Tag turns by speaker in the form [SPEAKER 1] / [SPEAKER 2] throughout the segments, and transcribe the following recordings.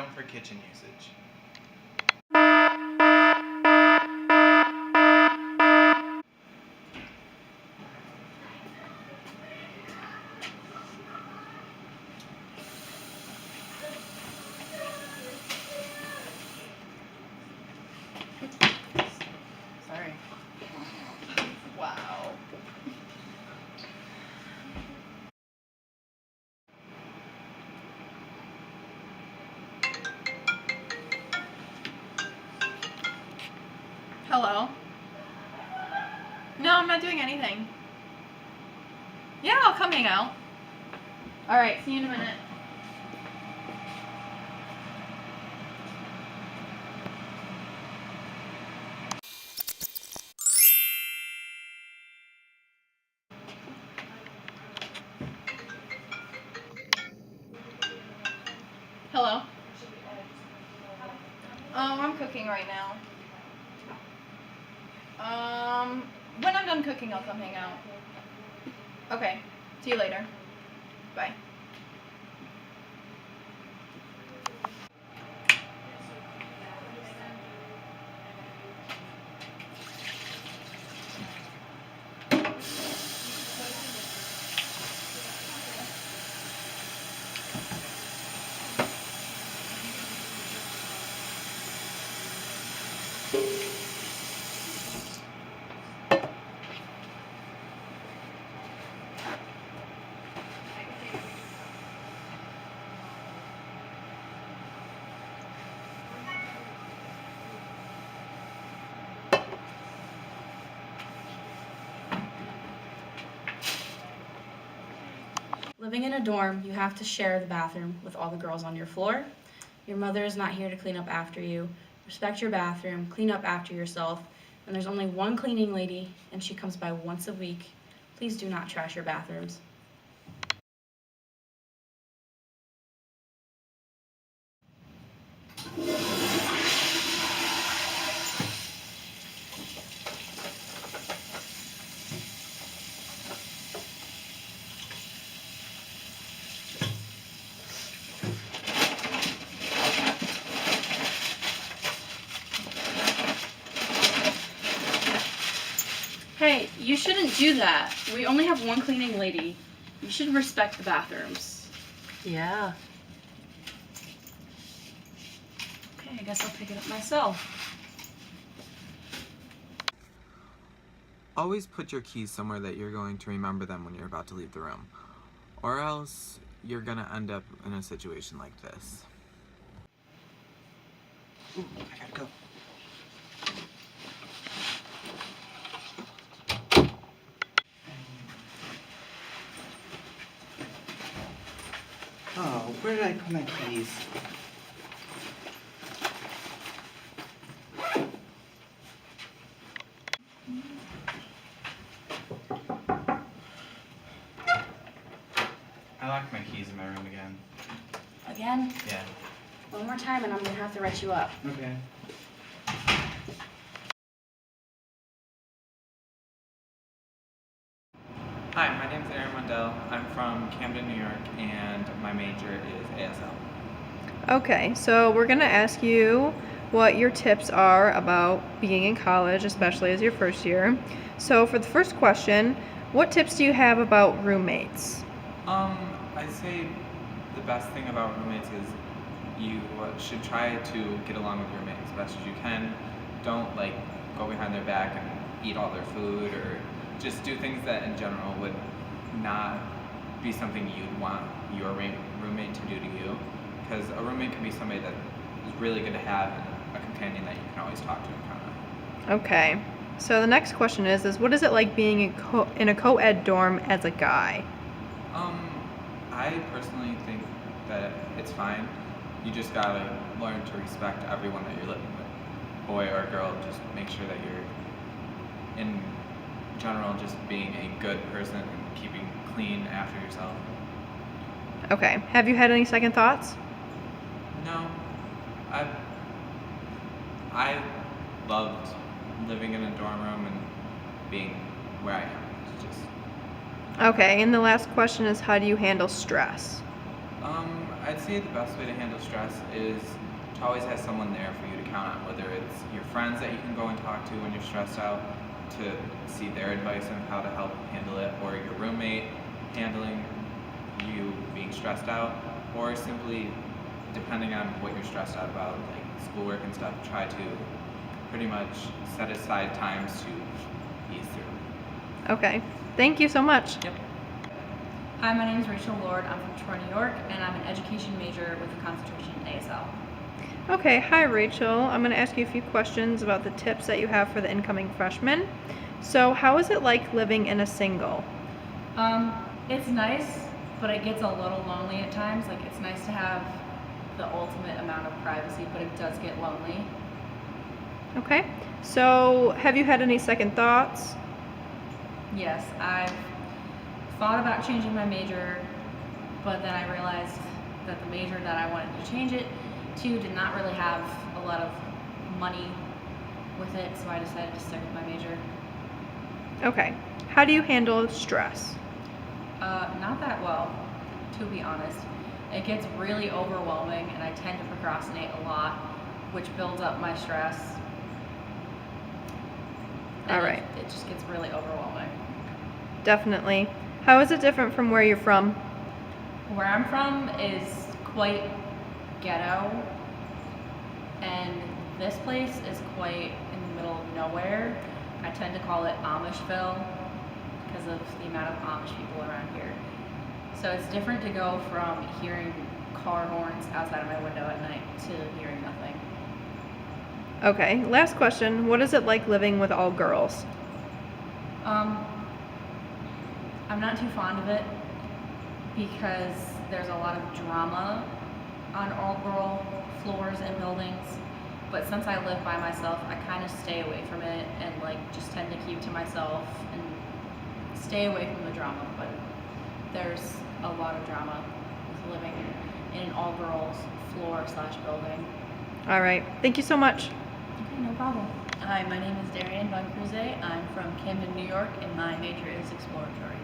[SPEAKER 1] don't for kitchen usage.
[SPEAKER 2] Sorry. Wow. Hello? No, I'm not doing anything. Yeah, I'll come hang out. Alright, see you in a minute. Hello? I'm cooking right now. When I'm done cooking, I'll come hang out. Okay, see you later. Bye.
[SPEAKER 3] Living in a dorm, you have to share the bathroom with all the girls on your floor. Your mother is not here to clean up after you. Respect your bathroom, clean up after yourself, and there's only one cleaning lady, and she comes by once a week. Please do not trash your bathrooms. Hey, you shouldn't do that. We only have one cleaning lady. You should respect the bathrooms.
[SPEAKER 4] Yeah.
[SPEAKER 3] Okay, I guess I'll pick it up myself.
[SPEAKER 1] Always put your keys somewhere that you're going to remember them when you're about to leave the room. Or else you're gonna end up in a situation like this. Ooh, I gotta go. Oh, where did I put my keys? I locked my keys in my room again.
[SPEAKER 3] Again?
[SPEAKER 1] Yeah.
[SPEAKER 3] One more time and I'm gonna have to write you up.
[SPEAKER 1] Okay. Hi, my name is Aaron Mundell. I'm from Camden, New York, and my major is ASL.
[SPEAKER 2] Okay, so we're gonna ask you what your tips are about being in college, especially as your first year. So for the first question, what tips do you have about roommates?
[SPEAKER 1] I'd say the best thing about roommates is you should try to get along with your roommate as best as you can. Don't go behind their back and eat all their food, or just do things that in general would not be something you'd want your roommate to do to you. Because a roommate can be somebody that is really good to have and a companion that you can always talk to and count on.
[SPEAKER 2] Okay, so the next question is what is it like being in a co-ed dorm as a guy?
[SPEAKER 1] I personally think that it's fine. You just gotta learn to respect everyone that you're living with, boy or girl. Just make sure that you're, in general, just being a good person and keeping clean after yourself.
[SPEAKER 2] Okay, have you had any second thoughts?
[SPEAKER 1] No, I loved living in a dorm room and being where I am. It's just
[SPEAKER 2] Okay, and the last question is how do you handle stress?
[SPEAKER 1] I'd say the best way to handle stress is to always have someone there for you to count on, whether it's your friends that you can go and talk to when you're stressed out to see their advice on how to help handle it, or your roommate handling you being stressed out, or simply, depending on what you're stressed out about, like schoolwork and stuff, try to pretty much set aside times to ease through.
[SPEAKER 2] Okay. Thank you so much.
[SPEAKER 1] Yep.
[SPEAKER 4] Hi, my name is Rachel Lord. I'm from Troy, New York, and I'm an education major with a concentration in ASL.
[SPEAKER 2] Okay, hi Rachel. I'm going to ask you a few questions about the tips that you have for the incoming freshmen. So, how is it like living in a single?
[SPEAKER 4] It's nice, but it gets a little lonely at times. Like, it's nice to have the ultimate amount of privacy, but it does get lonely.
[SPEAKER 2] Okay, so have you had any second thoughts?
[SPEAKER 4] Yes, I've thought about changing my major, but then I realized that the major that I wanted to change it to did not really have a lot of money with it, so I decided to stick with my major.
[SPEAKER 2] Okay, how do you handle stress?
[SPEAKER 4] Not that well, to be honest. It gets really overwhelming, and I tend to procrastinate a lot, which builds up my stress. And
[SPEAKER 2] All right.
[SPEAKER 4] It just gets really overwhelming.
[SPEAKER 2] Definitely. How is it different from where you're from?
[SPEAKER 4] Where I'm from is quite ghetto, and this place is quite in the middle of nowhere. I tend to call it Amishville because of the amount of Amish people around here. So it's different to go from hearing car horns outside of my window at night to hearing nothing.
[SPEAKER 2] Okay, last question. What is it like living with all girls?
[SPEAKER 4] I'm not too fond of it because there's a lot of drama on all-girl floors and buildings. But since I live by myself, I kind of stay away from it and like just tend to keep to myself and stay away from the drama. But there's a lot of drama with living in an all-girls floor/building.
[SPEAKER 2] All right, thank you so much.
[SPEAKER 4] Okay, no problem.
[SPEAKER 5] Hi, my name is Darian Von Cruze. I'm from Camden, New York, and my major is exploratory.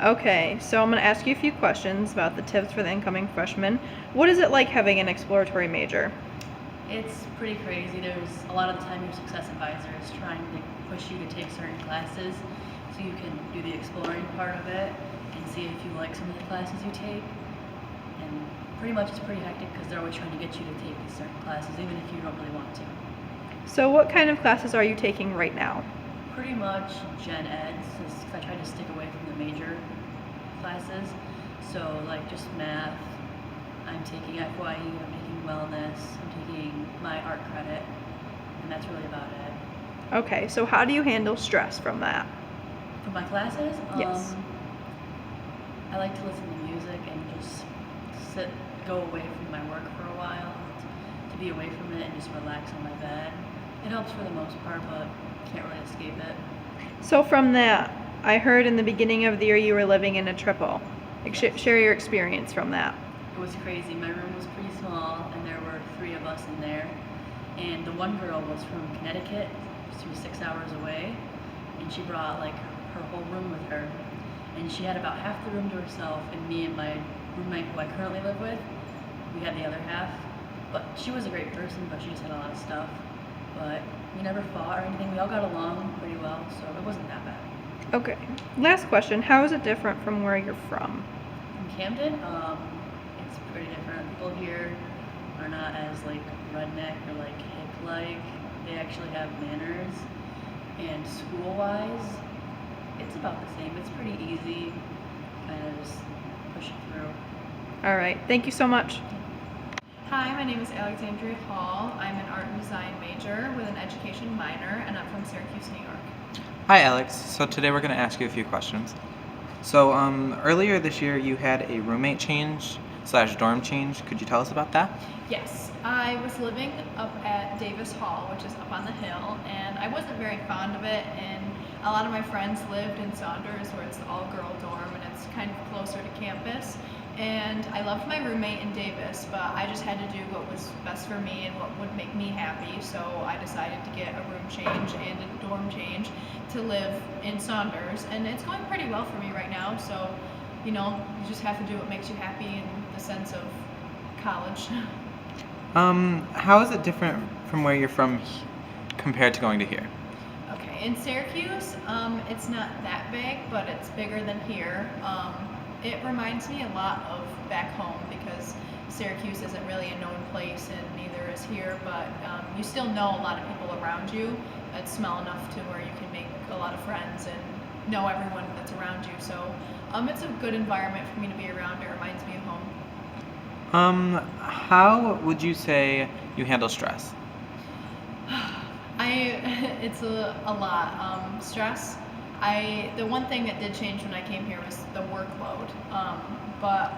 [SPEAKER 2] Okay, so I'm going to ask you a few questions about the tips for the incoming freshmen. What is it like having an exploratory major?
[SPEAKER 5] It's pretty crazy. There's a lot of the time your success advisor is trying to push you to take certain classes so you can do the exploring part of it and see if you like some of the classes you take. And pretty much it's pretty hectic because they're always trying to get you to take these certain classes even if you don't really want to.
[SPEAKER 2] So what kind of classes are you taking right now?
[SPEAKER 5] Pretty much gen eds, because I try to stick away from the major classes. So like just math, I'm taking FYE, I'm taking wellness, I'm taking my art credit, and that's really about it.
[SPEAKER 2] Okay, so how do you handle stress from that?
[SPEAKER 5] For my classes,
[SPEAKER 2] Yes.
[SPEAKER 5] I like to listen to music and just go away from my work for a while, to be away from it and just relax on my bed. It helps for the most part, but can't really escape it.
[SPEAKER 2] So from that, I heard in the beginning of the year you were living in a triple. Like,
[SPEAKER 5] Yes.
[SPEAKER 2] share your experience from that.
[SPEAKER 5] It was crazy. My room was pretty small, and there were 3 of us in there. And the one girl was from Connecticut, she was 6 hours away, and she brought like her whole room with her. And she had about half the room to herself, and me and my roommate, who I currently live with, we had the other half. But she was a great person, but she just had a lot of stuff. But we never fought or anything. We all got along pretty well, so it wasn't that bad.
[SPEAKER 2] Okay, last question. How is it different from where you're from?
[SPEAKER 5] In Camden, it's pretty different. People here are not as like redneck or like hip-like. They actually have manners. And school-wise, it's about the same. It's pretty easy. Kind of just push it through.
[SPEAKER 2] All right, thank you so much.
[SPEAKER 6] Hi, my name is Alexandria Hall. I'm an art and design major with an education minor, and I'm from Syracuse, New York.
[SPEAKER 1] Hi, Alex. So today we're going to ask you a few questions. So earlier this year you had a roommate change / dorm change. Could you tell us about that?
[SPEAKER 6] Yes, I was living up at Davis Hall, which is up on the hill, and I wasn't very fond of it, and a lot of my friends lived in Saunders, where it's the all-girl dorm, and it's kind of closer to campus. And I loved my roommate in Davis, but I just had to do what was best for me and what would make me happy. So I decided to get a room change and a dorm change to live in Saunders. And it's going pretty well for me right now. So, you just have to do what makes you happy in the sense of college.
[SPEAKER 1] How is it different from where you're from compared to going to here?
[SPEAKER 6] Okay, in Syracuse, it's not that big, but it's bigger than here. It reminds me a lot of back home because Syracuse isn't really a known place and neither is here, but you still know a lot of people around you. It's small enough to where you can make a lot of friends and know everyone that's around you. So it's a good environment for me to be around. It reminds me of home.
[SPEAKER 1] How would you say you handle stress?
[SPEAKER 6] It's a lot. Stress. The one thing that did change when I came here was the workload. But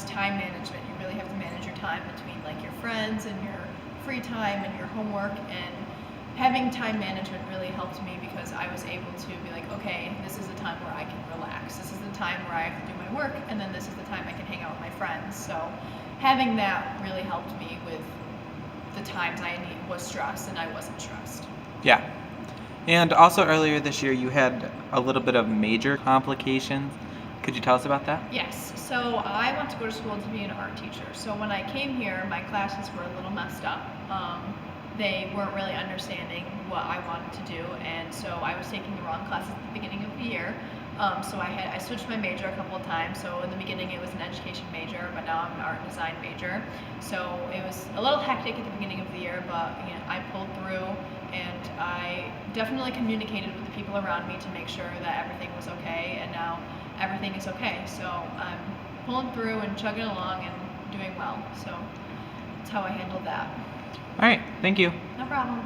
[SPEAKER 6] time management. You really have to manage your time between like your friends and your free time and your homework, and having time management really helped me because I was able to be like, okay, this is the time where I can relax. This is the time where I have to do my work, and then this is the time I can hang out with my friends. So having that really helped me with the times I was stressed and I wasn't stressed.
[SPEAKER 1] Yeah. And also earlier this year, you had a little bit of major complications. Could you tell us about that?
[SPEAKER 6] Yes, so I went to go to school to be an art teacher. So when I came here, my classes were a little messed up. They weren't really understanding what I wanted to do, and so I was taking the wrong classes at the beginning of the year. So I switched my major a couple of times. So in the beginning it was an education major, but now I'm an art and design major. So it was a little hectic at the beginning of the year, but I pulled through, and I definitely communicated with the people around me to make sure that everything was okay, and now everything is okay. So I'm pulling through and chugging along and doing well. So that's how I handled that.
[SPEAKER 1] All right, thank you.
[SPEAKER 6] No problem.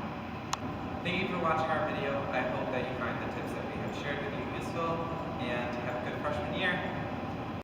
[SPEAKER 1] Thank you for watching our video. I hope that you find the tips that we have shared with you useful and have a good freshman year.